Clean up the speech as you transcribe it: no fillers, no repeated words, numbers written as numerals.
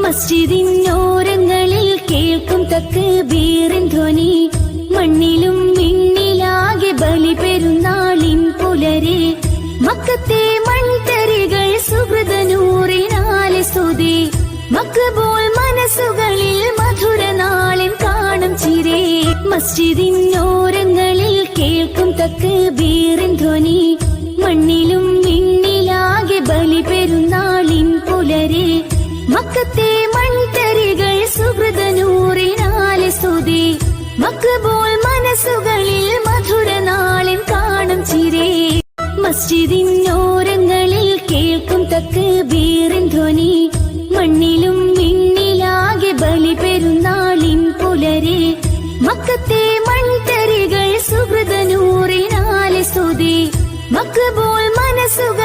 മസ്ജിദിനോരങ്ങളിൽ കേൾക്കും തക്ബീറിൻ ധ്വനി. മണ്ണിലും വിണ്ണിലാകെ ബലി പെരുന്നാളിൻ പുലരെ. മക്കത്തെ മൺതരികൾ സുഹൃതനൂറിനാലെ സ്തുതി. മക്ബൂൽ മനസ്സുകളിൽ മധുര നാളിൻ കാണും ചിരേ. മസ്ജിദിനോരങ്ങളിൽ കേൾക്കും തക്ബീറിൻ ധ്വനി. മണ്ണിലും വിണ്ണിലാകെ ബലി പെരുന്നാളിൻ പുലരെ. മക്കത്തെ മൺതരികൾ സുഹൃതനൂറിനാലെ സ്തുതി. മക്ബൂൽ മനസ്സുകളിൽ മധുര നാളിൻ കാണും ചിരേ. മസ്ജിദിനോരങ്ങളിൽ കേൾക്കും തക്ബീറിൻ ധ്വനി. മണ്ണിലും വിണ്ണിലാകെ ബലി പെരുന്നാളിൻ പുലരെ. മക്കത്തെ മൺതരികൾ സുഹൃതനൂറിനാലെ സ്തുതി. മക്ബൂൽ മനസ്സുകൾ